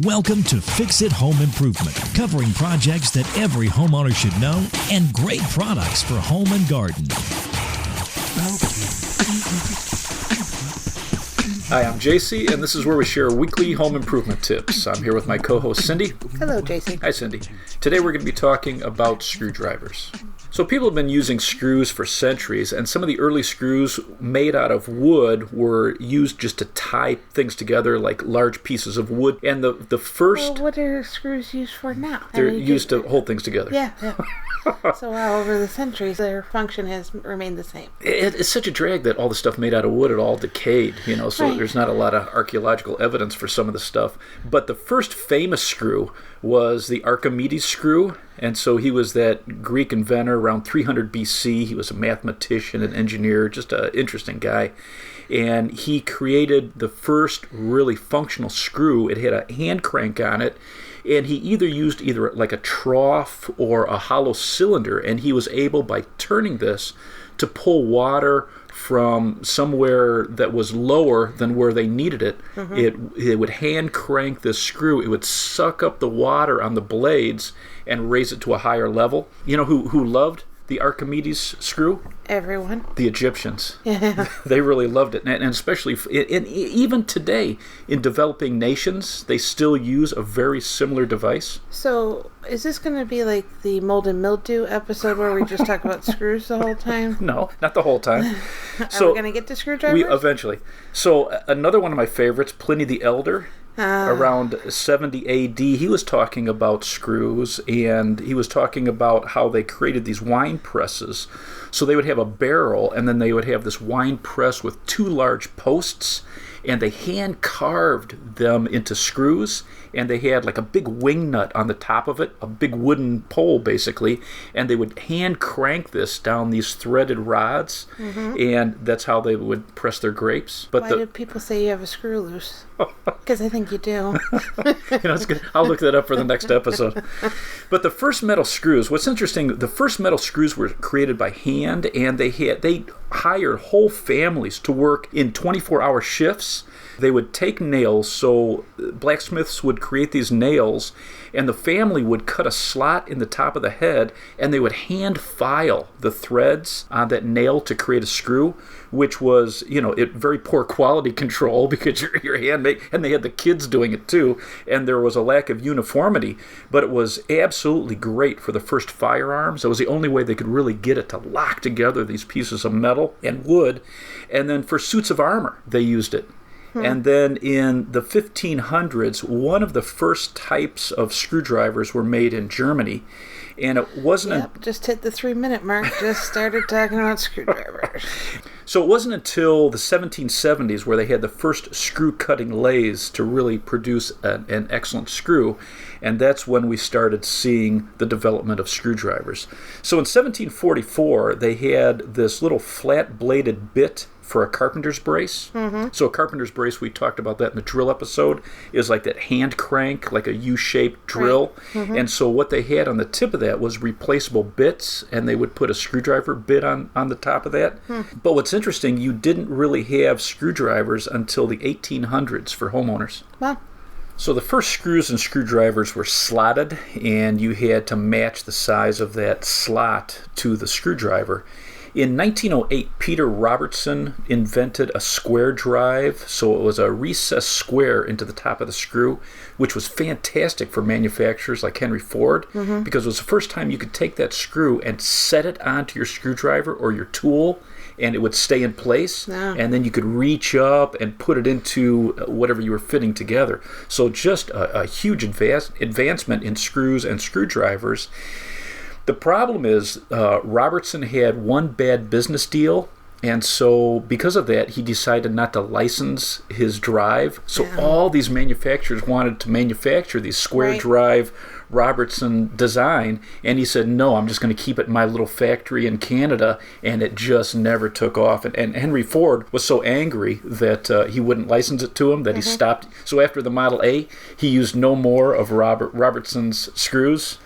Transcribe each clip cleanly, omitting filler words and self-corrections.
Welcome to Fix It Home Improvement, covering projects that every homeowner should know and great products for home and garden. Hi, I'm JC, and this is where we share weekly home improvement tips. I'm here with my co-host, Cindy. Hello, JC. Hi, Cindy. Today we're going to be talking about screwdrivers. So people have been using screws for centuries, and some of the early screws made out of wood were used just to tie things together, like large pieces of wood. And the first... Well, what are screws used for now? They're used to hold things together. Yeah. So over the centuries, their function has remained the same. It's such a drag that all the stuff made out of wood, it all decayed, so Right. There's not a lot of archaeological evidence for some of the stuff. But the first famous screw was the Archimedes Screw, and so he was that Greek inventor around 300 BC. He was a mathematician and engineer, just an interesting guy. And he created the first really functional screw. It had a hand crank on it, and he used like a trough or a hollow cylinder, and he was able, by turning this, to pull water from somewhere that was lower than where they needed it. Mm-hmm. It would hand crank this screw. It would suck up the water on the blades and raise it to a higher level. You know who loved the Archimedes screw? Everyone. The Egyptians. Yeah. They really loved it. And especially, even today, in developing nations, they still use a very similar device. So, is this going to be like the mold and mildew episode where we just talk about screws the whole time? No, not the whole time. Are we going to get to screwdrivers? Eventually. So, another one of my favorites, Pliny the Elder. Around 70 AD, he was talking about screws, and he was talking about how they created these wine presses. So they would have a barrel, and then they would have this wine press with two large posts, and they hand carved them into screws, and they had like a big wing nut on the top of it, a big wooden pole basically, and they would hand crank this down ththese threaded rods, and that's how they would press their grapes. But Why do people say you have a screw loose? Because I think you do. It's good. I'll look that up for the next episode. But the first metal screws, what's interesting, the first metal screws were created by hand, and they hired whole families to work in 24-hour shifts. They would take nails, so blacksmiths would create these nails, and the family would cut a slot in the top of the head, and they would hand file the threads on that nail to create a screw, which was, very poor quality control because your handmade, and they had the kids doing it too, and there was a lack of uniformity, but it was absolutely great for the first firearms. It was the only way they could really get it to lock together these pieces of metal and wood, and then for suits of armor, they used it. And then in the 1500s, one of the first types of screwdrivers were made in Germany. And it wasn't... just hit the 3-minute mark. Just started talking about screwdrivers. So it wasn't until the 1770s where they had the first screw-cutting lathes to really produce an excellent screw. And that's when we started seeing the development of screwdrivers. So in 1744, they had this little flat-bladed bit for a carpenter's brace. So a carpenter's brace, we talked about that in the drill episode, is like that hand crank, like a U-shaped drill. Right. And so what they had on the tip of that was replaceable bits, and they would put a screwdriver bit on the top of that. But what's interesting, you didn't really have screwdrivers until the 1800s for homeowners. Well, so the first screws and screwdrivers were slotted, and you had to match the size of that slot to the screwdriver. In 1908, Peter Robertson invented a square drive, so it was a recessed square into the top of the screw, which was fantastic for manufacturers like Henry Ford, because it was the first time you could take that screw and set it onto your screwdriver or your tool, and it would stay in place, and then you could reach up and put it into whatever you were fitting together. So just a huge advancement in screws and screwdrivers. The problem is Robertson had one bad business deal, and so because of that, he decided not to license his drive. So all these manufacturers wanted to manufacture these square drive Robertson design, and he said, no, I'm just going to keep it in my little factory in Canada, and it just never took off. And Henry Ford was so angry that he wouldn't license it to him that he stopped. So after the Model A, he used no more of Robertson's screws.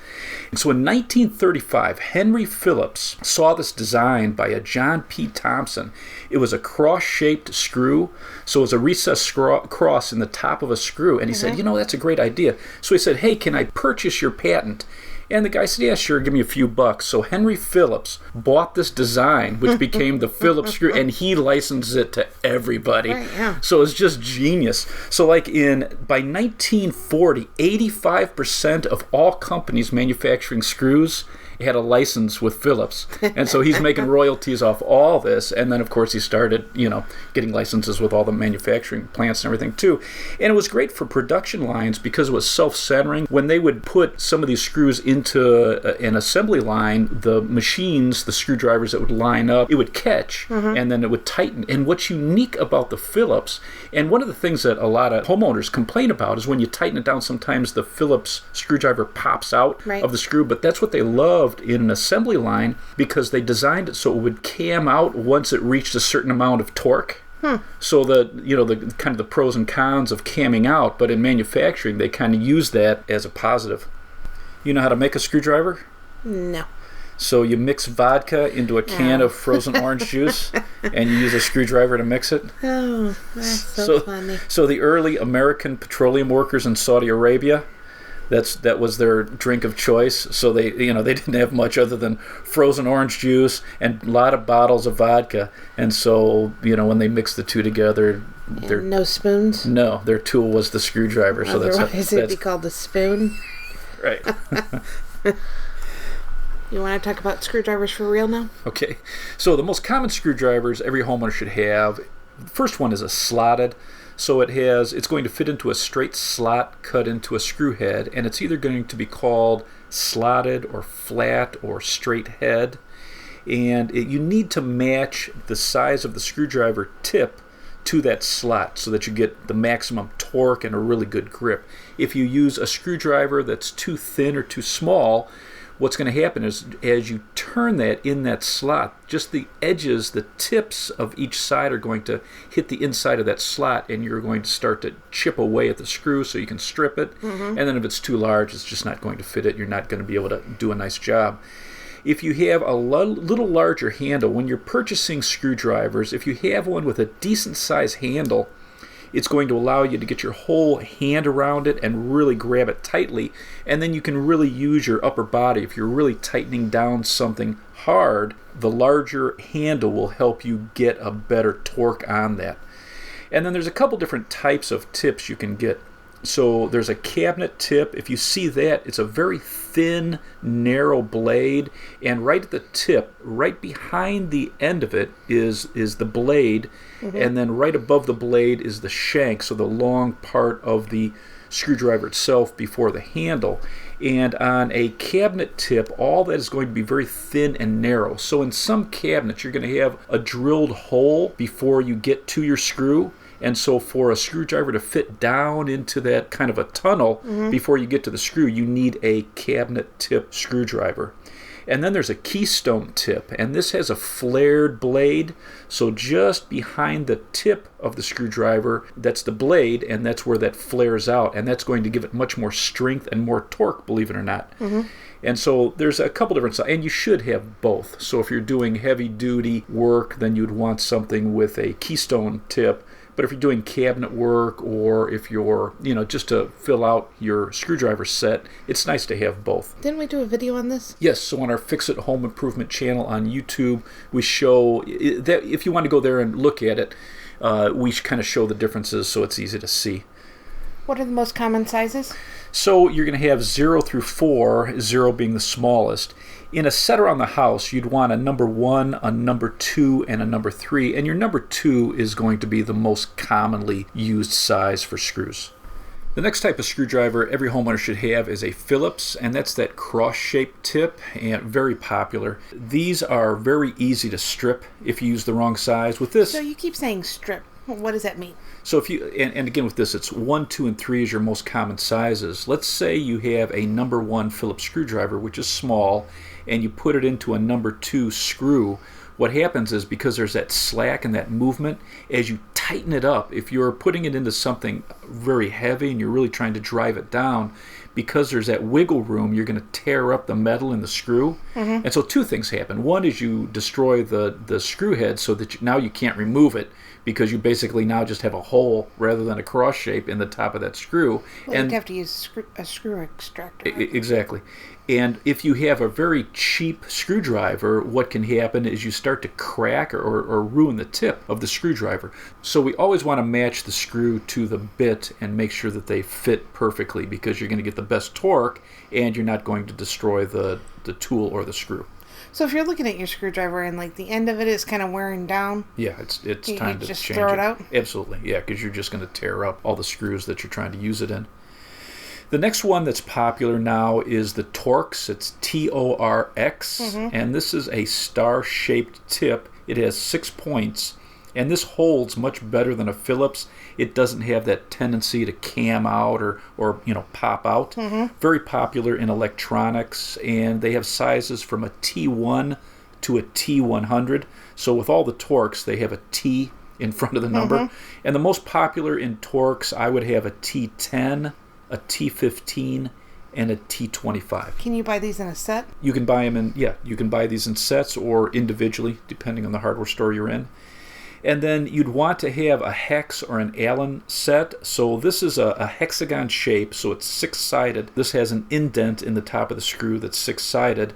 And so in 1935, Henry Phillips saw this design by a John P. Thompson. It was a cross-shaped screw, so it was a recessed cross in the top of a screw. And he said, that's a great idea. So he said, hey, can I purchase your patent? And the guy said, yeah, sure, give me a few bucks. So Henry Phillips bought this design, which became the Phillips screw, and he licensed it to everybody. Right, yeah. So it's just genius. So by 1940, 85% of all companies manufacturing screws had a license with Phillips. And so he's making royalties off all this. And then, of course, he started, getting licenses with all the manufacturing plants and everything, too. And it was great for production lines because it was self-centering. When they would put some of these screws into an assembly line, the machines, the screwdrivers that would line up, it would catch, and then it would tighten. And what's unique about the Phillips, and one of the things that a lot of homeowners complain about is when you tighten it down, sometimes the Phillips screwdriver pops out of the screw, but that's what they loved in an assembly line because they designed it so it would cam out once it reached a certain amount of torque. So the kind of the pros and cons of camming out, but in manufacturing they kind of use that as a positive. You know how to make a screwdriver? No. So you mix vodka into a can of frozen orange juice, and you use a screwdriver to mix it. Oh, that's so funny. So the early American petroleum workers in Saudi Arabia, that was their drink of choice. So they didn't have much other than frozen orange juice and a lot of bottles of vodka. And so when they mixed the two together, no spoons. No, their tool was the screwdriver. So otherwise it'd be called the spoon. Right. You want to talk about screwdrivers for real now? Okay. So the most common screwdrivers every homeowner should have. The first one is a slotted. So it's going to fit into a straight slot cut into a screw head, and it's either going to be called slotted or flat or straight head. And you need to match the size of the screwdriver tip to that slot so that you get the maximum torque and a really good grip. If you use a screwdriver that's too thin or too small, what's going to happen is as you turn that in that slot, just the edges, the tips of each side are going to hit the inside of that slot, and you're going to start to chip away at the screw so you can strip it. And then if it's too large, it's just not going to fit it. You're not going to be able to do a nice job. If you have a little larger handle, when you're purchasing screwdrivers, if you have one with a decent size handle, it's going to allow you to get your whole hand around it and really grab it tightly, and then you can really use your upper body. If you're really tightening down something hard, the larger handle will help you get a better torque on that. And then there's a couple different types of tips you can get. So there's a cabinet tip. If you see that, it's a very thin, narrow blade, and right at the tip, right behind the end of it is the blade, and then right above the blade is the shank, so the long part of the screwdriver itself before the handle. And on a cabinet tip, all that is going to be very thin and narrow. So in some cabinets, you're going to have a drilled hole before you get to your screw. And so for a screwdriver to fit down into that kind of a tunnel before you get to the screw, you need a cabinet tip screwdriver. And then there's a keystone tip, and this has a flared blade. So just behind the tip of the screwdriver, that's the blade, and that's where that flares out. And that's going to give it much more strength and more torque, believe it or not. And so there's a couple different sizes, and you should have both. So if you're doing heavy-duty work, then you'd want something with a keystone tip. But if you're doing cabinet work, or if you're, just to fill out your screwdriver set, it's nice to have both. Didn't we do a video on this? Yes, so on our Fix It Home Improvement channel on YouTube, we show that if you want to go there and look at it, we kind of show the differences so it's easy to see. What are the most common sizes? So you're going to have 0 through 4, 0 being the smallest. In a set around the house, you'd want a number 1, a number 2, and a number 3. And your number 2 is going to be the most commonly used size for screws. The next type of screwdriver every homeowner should have is a Phillips, and that's that cross-shaped tip, and very popular. These are very easy to strip if you use the wrong size. With this, So you keep saying strip. What does that mean? So if you, and again with this, it's 1, 2, and 3 is your most common sizes. Let's say you have a number 1 Phillips screwdriver, which is small, and you put it into a number 2 screw. What happens is, because there's that slack and that movement, as you tighten it up, if you're putting it into something very heavy and you're really trying to drive it down, because there's that wiggle room, you're going to tear up the metal in the screw. And so 2 things happen. One is you destroy the screw head so that now you can't remove it, because you basically now just have a hole rather than a cross shape in the top of that screw. Well, you'd have to use a screw extractor. Exactly. And if you have a very cheap screwdriver, what can happen is you start to crack or ruin the tip of the screwdriver. So we always want to match the screw to the bit and make sure that they fit perfectly, because you're going to get the best torque and you're not going to destroy the tool or the screw. So if you're looking at your screwdriver and like the end of it is kind of wearing down, yeah, it's time to just change throw it out? Absolutely, yeah, because you're just going to tear up all the screws that you're trying to use it in. The next one that's popular now is the Torx. It's Torx, and this is a star-shaped tip. It has 6 points, and this holds much better than a Phillips. It doesn't have that tendency to cam out or pop out. Very popular in electronics, and they have sizes from a T1 to a T100. So with all the Torx, they have a T in front of the number. And the most popular in Torx, I would have a T10, a T15, and a T25. Can you buy these in a set? You can buy them you can buy these in sets or individually, depending on the hardware store you're in. And then you'd want to have a hex or an Allen set. So this is a hexagon shape, so it's 6-sided. This has an indent in the top of the screw that's 6-sided.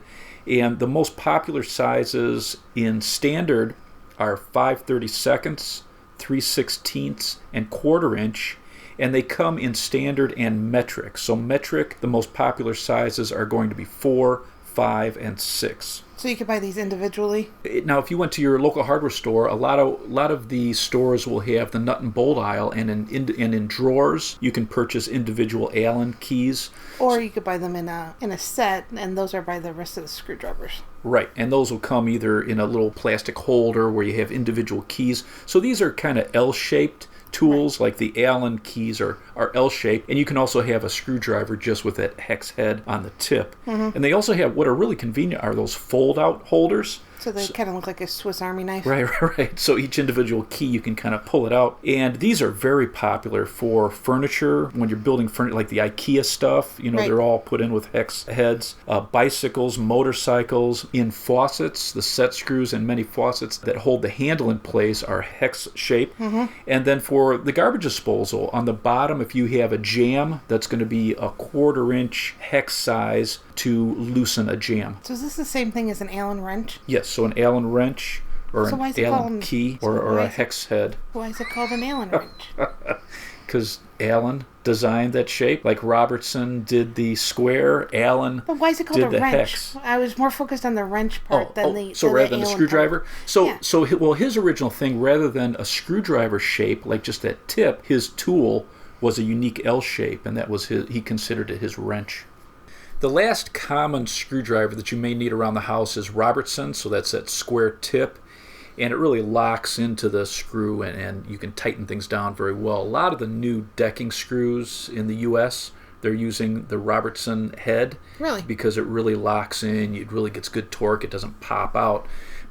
And the most popular sizes in standard are 5/32, 3/16, and 1/4 inch. And they come in standard and metric. So metric, the most popular sizes are going to be 4, 5, and 6. So you could buy these individually? Now, if you went to your local hardware store, a lot of the stores will have the nut and bolt aisle, and in drawers you can purchase individual Allen keys. Or you could buy them in a set, and those are by the rest of the screwdrivers. Right, and those will come either in a little plastic holder where you have individual keys. So these are kind of L-shaped tools, like the Allen keys are L-shaped, and you can also have a screwdriver just with that hex head on the tip. And they also have, what are really convenient are those fold-out holders. So they kind of look like a Swiss Army knife. Right. So each individual key, you can kind of pull it out. And these are very popular for furniture. When you're building furniture, like the IKEA stuff, they're all put in with hex heads. Bicycles, motorcycles, in faucets, the set screws and many faucets that hold the handle in place are hex shaped. And then for the garbage disposal, on the bottom, if you have a jam, that's going to be a 1/4 inch hex size to loosen a jam. So is this the same thing as an Allen wrench? Yes, so an Allen wrench or So an Allen key or a hex head. Why is it called an Allen wrench? Because Allen designed that shape. Like Robertson did the square, Allen But why is it called did a the wrench? hex. I was more focused on the wrench part than the So rather than the Allen screwdriver? part. So his original thing, rather than a screwdriver shape, like just that tip, his tool was a unique L shape, and that was he considered it his wrench. The last common screwdriver that you may need around the house is Robertson, so that's that square tip, and it really locks into the screw, and you can tighten things down very well. A lot of the new decking screws in the U.S., they're using the Robertson head. Really? Because it really locks in, it really gets good torque, it doesn't pop out.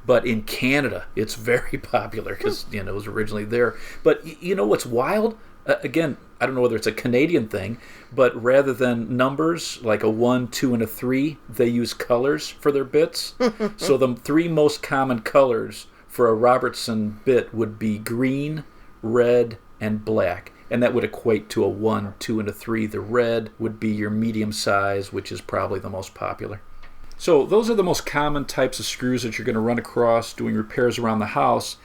But in Canada, it's very popular because it was originally there. But you know what's wild? Again, I don't know whether it's a Canadian thing, but rather than numbers like a 1, 2, and a 3, they use colors for their bits. So the 3 most common colors for a Robertson bit would be green, red, and black. And that would equate to a 1, 2, and a 3. The red would be your medium size, which is probably the most popular. So those are the most common types of screws that you're going to run across doing repairs around the house.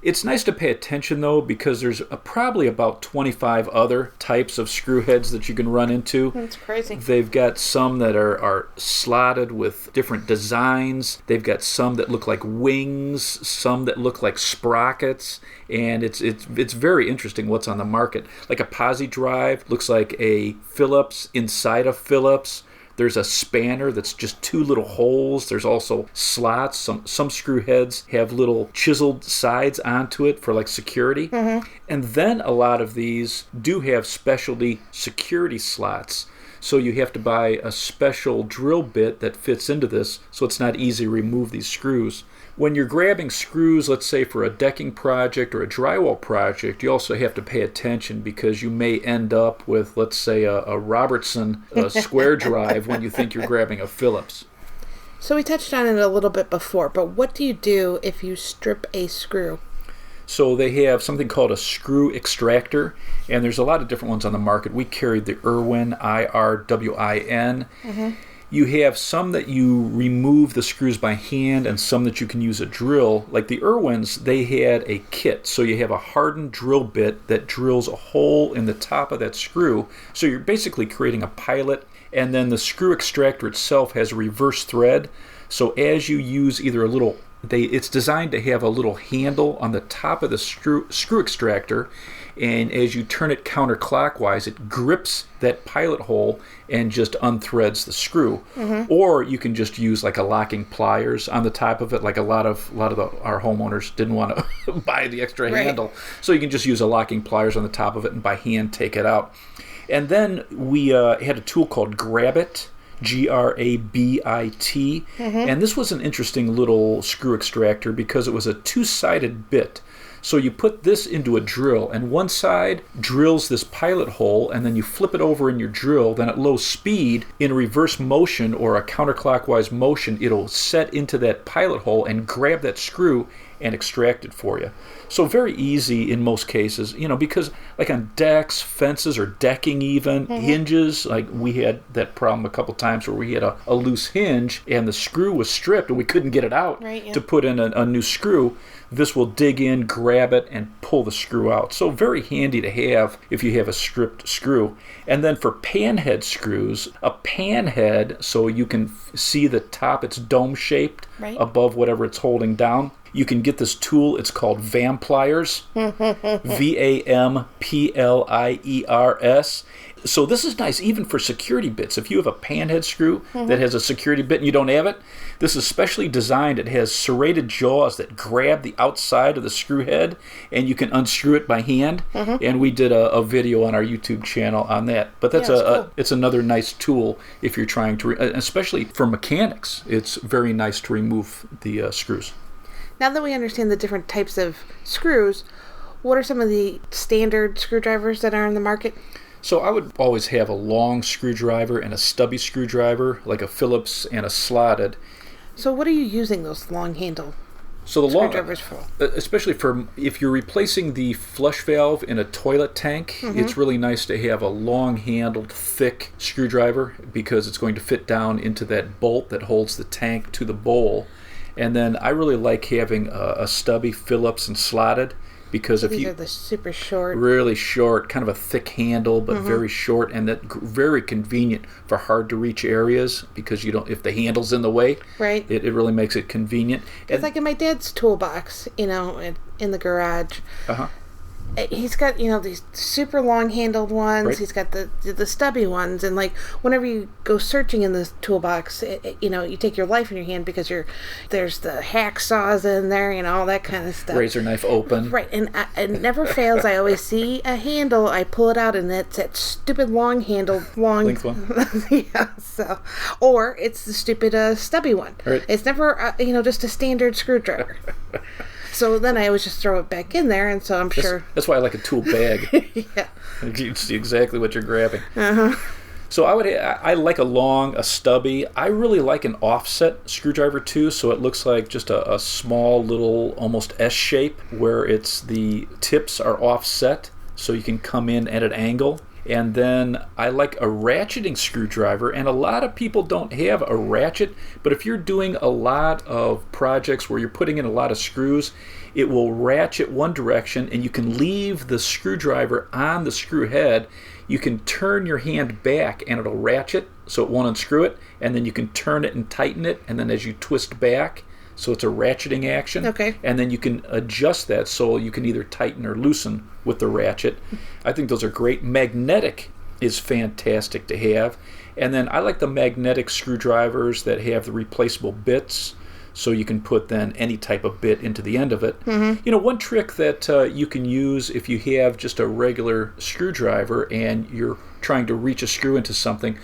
It's nice to pay attention, though, because there's probably about 25 other types of screw heads that you can run into. That's crazy. They've got some that are slotted with different designs. They've got some that look like wings, some that look like sprockets, and it's very interesting what's on the market. Like a posi drive looks like a Phillips inside a Phillips. There's a spanner that's just 2 little holes. There's also slots. Some screw heads have little chiseled sides onto it for like security. And then a lot of these do have specialty security slots. So you have to buy a special drill bit that fits into this, so it's not easy to remove these screws. When you're grabbing screws, let's say for a decking project or a drywall project, you also have to pay attention because you may end up with, let's say, a Robertson square drive when you think you're grabbing a Phillips. So we touched on it a little bit before, but what do you do if you strip a screw? So they have something called a screw extractor, and there's a lot of different ones on the market. We carried the Irwin, IRWIN. You have some that you remove the screws by hand and some that you can use a drill. Like the Irwins, they had a kit. So you have a hardened drill bit that drills a hole in the top of that screw. So you're basically creating a pilot. And then the screw extractor itself has a reverse thread. So as you use either a little, it's designed to have a little handle on the top of the screw extractor. And as you turn it counterclockwise, it grips that pilot hole and just unthreads the screw. Or you can just use like a locking pliers on the top of it, like a lot of our homeowners didn't want to buy the extra handle. So you can just use a locking pliers on the top of it and by hand take it out. And then we had a tool called Grabit, Grabit, and this was an interesting little screw extractor because it was a 2-sided bit. So you put this into a drill, and one side drills this pilot hole, and then you flip it over in your drill. Then at low speed, in a reverse motion or a counterclockwise motion, it'll set into that pilot hole and grab that screw and extract it for you. So very easy in most cases, because like on decks, fences, or decking even, hinges, like we had that problem a couple times where we had a loose hinge and the screw was stripped and we couldn't get it out to put in a new screw. This will dig in, grab it, and pull the screw out. So very handy to have if you have a stripped screw. And then for panhead screws, a panhead, so you can see the top, it's dome-shaped above whatever it's holding down. You can get this tool. It's called Vampliers, Vampliers. So this is nice even for security bits. If you have a panhead screw that has a security bit and you don't have it, this is specially designed. It has serrated jaws that grab the outside of the screw head, and you can unscrew it by hand. And we did a video on our YouTube channel on that. But that's cool. It's another nice tool if you're trying to, especially for mechanics, it's very nice to remove the screws. Now that we understand the different types of screws, what are some of the standard screwdrivers that are in the market? So I would always have a long screwdriver and a stubby screwdriver, like a Phillips and a slotted. So what are you using those long handle screwdrivers for? Especially for if you're replacing the flush valve in a toilet tank, it's really nice to have a long-handled, thick screwdriver because it's going to fit down into that bolt that holds the tank to the bowl. And then I really like having a stubby Phillips and slotted because these are the super short, really short, kind of a thick handle, but very short, and that very convenient for hard to reach areas because you don't, if the handle's in the way, it really makes it convenient. It's like in my dad's toolbox, in the garage. He's got these super long handled ones. He's got the stubby ones, and like whenever you go searching in this toolbox, you take your life in your hand because there's the hacksaws in there, all that kind of stuff. Razor knife open. And it never fails. I always see a handle, I pull it out, and it's that stupid long handle, length one. So, or it's the stupid stubby one. It's never just a standard screwdriver. So then I always just throw it back in there, and so I'm sure... That's why I like a tool bag. You see exactly what you're grabbing. So I like a stubby. I really like an offset screwdriver too, so it looks like just a small little almost S shape where the tips are offset, so you can come in at an angle. And then I like a ratcheting screwdriver, and a lot of people don't have a ratchet, but if you're doing a lot of projects where you're putting in a lot of screws, it will ratchet one direction, and you can leave the screwdriver on the screw head. You can turn your hand back, and it'll ratchet, so it won't unscrew it, and then you can turn it and tighten it, and then as you twist back, so it's a ratcheting action. And then you can adjust that so you can either tighten or loosen with the ratchet. I think those are great. Magnetic is fantastic to have. And then I like the magnetic screwdrivers that have the replaceable bits, so you can put then any type of bit into the end of it. You know, one trick that you can use if you have just a regular screwdriver and you're trying to reach a screw into something,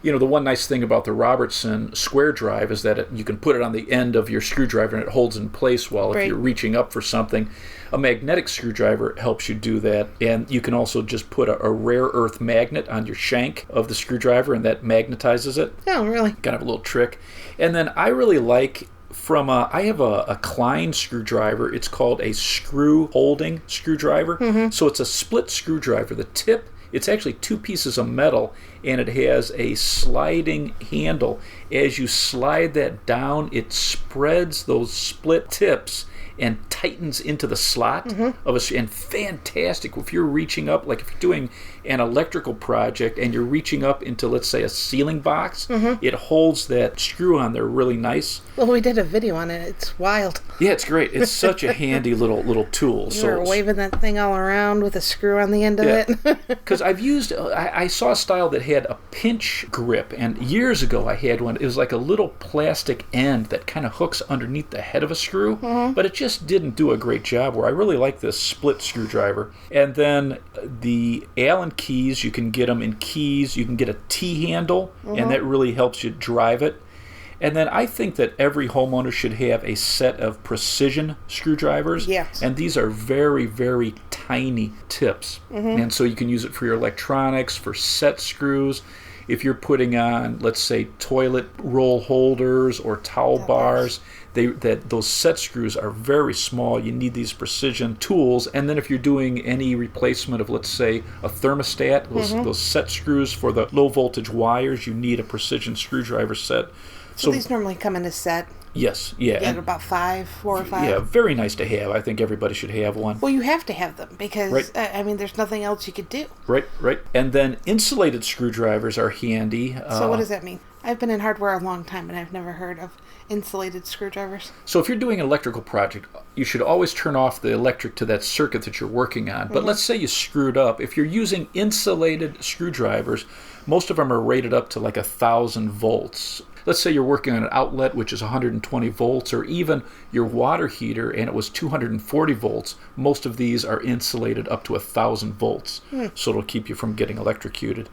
you know, the one nice thing about the Robertson square drive is that you can put it on the end of your screwdriver and it holds in place while if you're reaching up for something. A magnetic screwdriver helps you do that, and you can also just put a rare earth magnet on your shank of the screwdriver and that magnetizes it. Oh, really? Kind of a little trick. And then I really like I have a Klein screwdriver. It's called a screw holding screwdriver. So it's a split screwdriver. The tip, it's actually two pieces of metal, and it has a sliding handle. As you slide that down, it spreads those split tips and tightens into the slot of a, and fantastic if you're reaching up, like if you're doing an electrical project and you're reaching up into, let's say, a ceiling box, it holds that screw on there really nice. Well, we did a video on it. It's wild. Yeah, it's great. It's such a handy little tool. You were waving that thing all around with a screw on the end of it. Because I've used, I saw a style that had a pinch grip, and years ago I had one. It was like a little plastic end that kind of hooks underneath the head of a screw, but it just didn't do a great job, where I really like this split screwdriver. And then the Allen keys, you can get them in keys. You can get a T-handle, and that really helps you drive it. And then I think that every homeowner should have a set of precision screwdrivers. Yes. And these are very, very tiny tips. And so you can use it for your electronics, for set screws. If you're putting on, let's say, toilet roll holders or towel bars, those set screws are very small. You need these precision tools. And then if you're doing any replacement of, let's say, a thermostat, those set screws for the low voltage wires, you need a precision screwdriver set. So these normally come in a set? Yes, yeah. You get about 4 or 5? Yeah, very nice to have. I think everybody should have one. Well, you have to have them because, I mean, there's nothing else you could do. Right. And then insulated screwdrivers are handy. So what does that mean? I've been in hardware a long time, and I've never heard of insulated screwdrivers. So if you're doing an electrical project, you should always turn off the electric to that circuit that you're working on. But let's say you screwed up. If you're using insulated screwdrivers, most of them are rated up to like 1,000 volts. Let's say you're working on an outlet which is 120 volts, or even your water heater and it was 240 volts. Most of these are insulated up to 1,000 volts, so it'll keep you from getting electrocuted.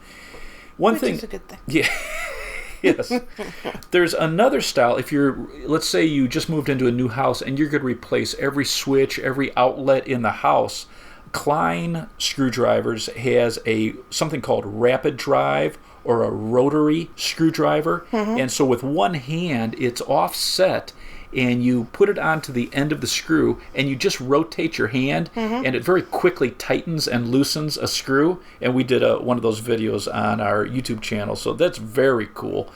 Which is a good thing. Yeah. Yes. There's another style. If let's say you just moved into a new house and you're going to replace every switch, every outlet in the house, Klein Screwdrivers has something called rapid drive, or a rotary screwdriver. And so with one hand, it's offset, and you put it onto the end of the screw, and you just rotate your hand, and it very quickly tightens and loosens a screw. And we did one of those videos on our YouTube channel, so that's very cool.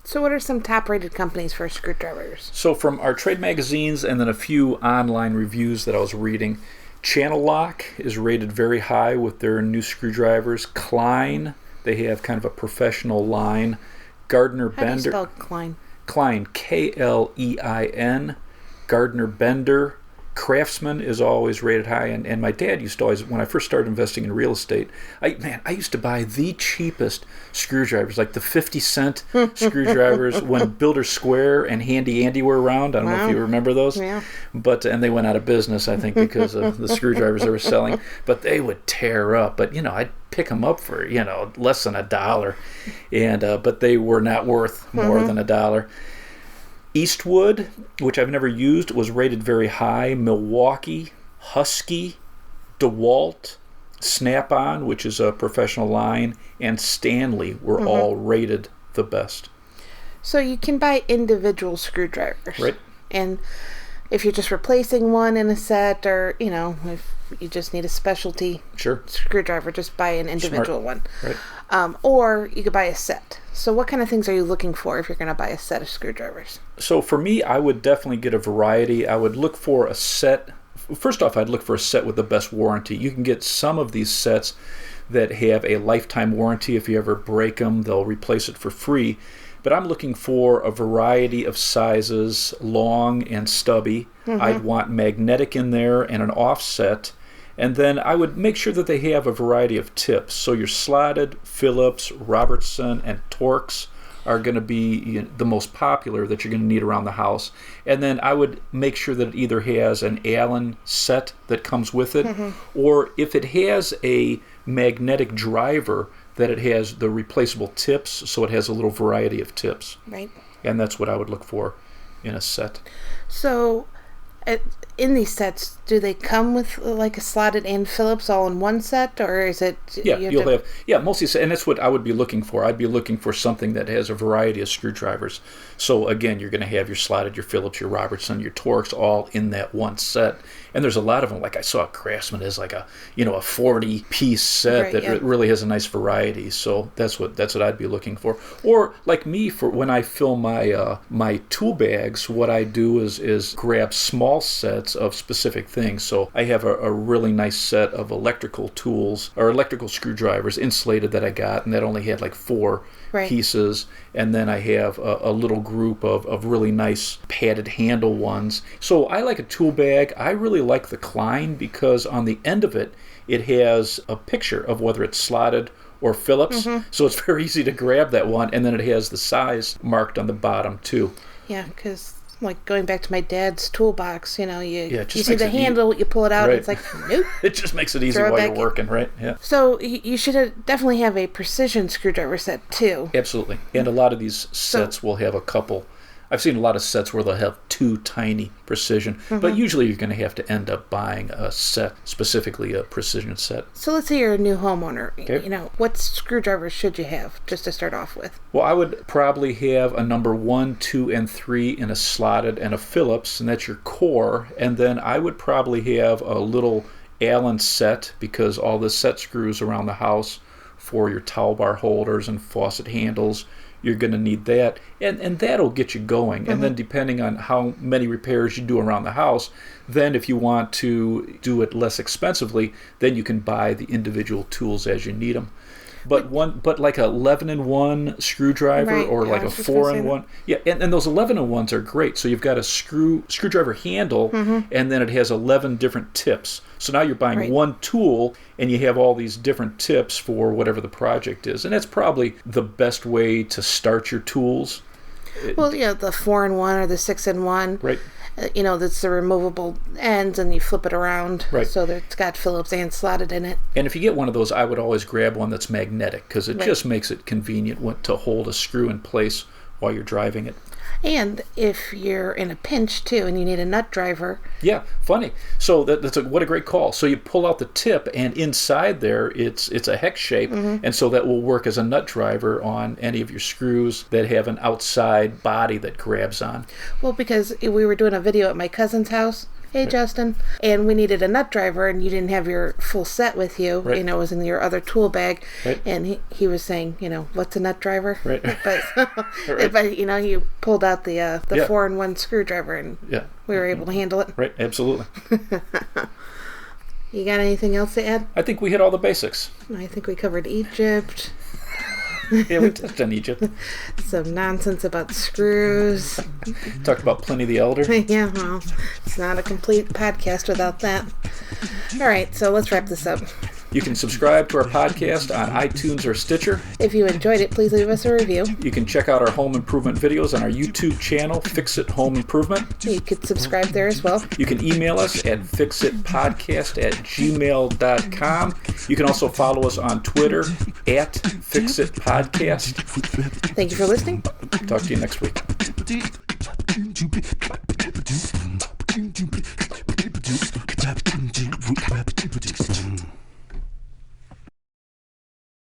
So what are some top-rated companies for screwdrivers? So from our trade magazines and then a few online reviews that I was reading, Channel Lock is rated very high with their new screwdrivers. Klein, they have kind of a professional line. Gardner Bender. How do you spell Klein? Klein, Klein. Gardner Bender. Craftsman is always rated high, and my dad used to always, when I first started investing in real estate, I used to buy the cheapest screwdrivers, like the 50-cent screwdrivers when Builder Square and Handy Andy were around. I don't know if you remember those. Yeah. And they went out of business, I think, because of the screwdrivers they were selling. But they would tear up. But, I'd pick them up for, less than $1. But they were not worth more than $1. Eastwood, which I've never used, was rated very high. Milwaukee, Husky, DeWalt, Snap-on, which is a professional line, and Stanley were all rated the best. So you can buy individual screwdrivers. Right. And if you're just replacing one in a set, or, if you just need a specialty screwdriver, just buy an individual one. Right. Or you could buy a set. So what kind of things are you looking for if you're going to buy a set of screwdrivers? So for me, I would definitely get a variety. I would look for a set. First off, I'd look for a set with the best warranty. You can get some of these sets that have a lifetime warranty. If you ever break them, they'll replace it for free. But I'm looking for a variety of sizes, long and stubby. I'd want magnetic in there and an offset. And then I would make sure that they have a variety of tips. So your slotted, Phillips, Robertson, and Torx are going to be the most popular that you're going to need around the house. And then I would make sure that it either has an Allen set that comes with it, or if it has a magnetic driver, that it has the replaceable tips, so it has a little variety of tips. Right. And that's what I would look for in a set. So, in these sets, do they come with like a slotted and Phillips all in one set, or is it? You'll have mostly, and that's what I would be looking for. I'd be looking for something that has a variety of screwdrivers. So again, you're going to have your slotted, your Phillips, your Robertson, your Torx, all in that one set. And there's a lot of them. Like I saw Craftsman has like a 40-piece set that really has a nice variety. So that's what I'd be looking for. Or like me, for when I fill my my tool bags, what I do is grab small sets of specific things. So I have a really nice set of electrical tools or electrical screwdrivers, insulated, that I got, and that only had like 4 pieces. And then I have a little group of really nice padded handle ones. So I like a tool bag. I really like the Klein because on the end of it, it has a picture of whether it's slotted or Phillips. So it's very easy to grab that one. And then it has the size marked on the bottom too. Yeah, because like going back to my dad's toolbox, you see the handle, you pull it out, and it's like, nope. It just makes it easy while you're working, right? Yeah. So you should definitely have a precision screwdriver set too. Absolutely. And a lot of these sets will have a couple. I've seen a lot of sets where they'll have 2 tiny precision, but usually you're going to have to end up buying a set, specifically a precision set. So let's say you're a new homeowner. Okay. What screwdrivers should you have just to start off with? Well, I would probably have a number 1, 2, and 3 in a slotted and a Phillips, and that's your core. And then I would probably have a little Allen set, because all the set screws around the house for your towel bar holders and faucet handles, you're going to need that, and that'll get you going. And then depending on how many repairs you do around the house, then if you want to do it less expensively, then you can buy the individual tools as you need them. But like a 11-in-1 screwdriver, or like a 4-in-1. Yeah, and those 11-in-1s are great. So you've got a screwdriver handle, and then it has 11 different tips. So now you're buying one tool, and you have all these different tips for whatever the project is. And that's probably the best way to start your tools. Well, the 4-in-1 or the 6-in-1. Right. That's the removable ends, and you flip it around. Right. So that it's got Phillips and slotted in it. And if you get one of those, I would always grab one that's magnetic, because it just makes it convenient to hold a screw in place while you're driving it. And if you're in a pinch too, and you need a nut driver. Yeah, funny. So what a great call. So you pull out the tip, and inside there it's a hex shape, and so that will work as a nut driver on any of your screws that have an outside body that grabs on. Well, because we were doing a video at my cousin's house. Hey, Justin. And we needed a nut driver, and you didn't have your full set with you. Right. It was in your other tool bag. Right. And he was saying, what's a nut driver? Right. But he pulled out the 4-in-1 screwdriver, and we were able to handle it. Right, absolutely. You got anything else to add? I think we hit all the basics. I think we covered Egypt. Yeah, we touched on Egypt. Some nonsense about screws. Talked about Pliny the Elder. Yeah, well, it's not a complete podcast without that. All right, so let's wrap this up. You can subscribe to our podcast on iTunes or Stitcher. If you enjoyed it, please leave us a review. You can check out our home improvement videos on our YouTube channel, Fix It Home Improvement. You could subscribe there as well. You can email us at fixitpodcast@gmail.com. You can also follow us on Twitter @FixItPodcast. Thank you for listening. Talk to you next week.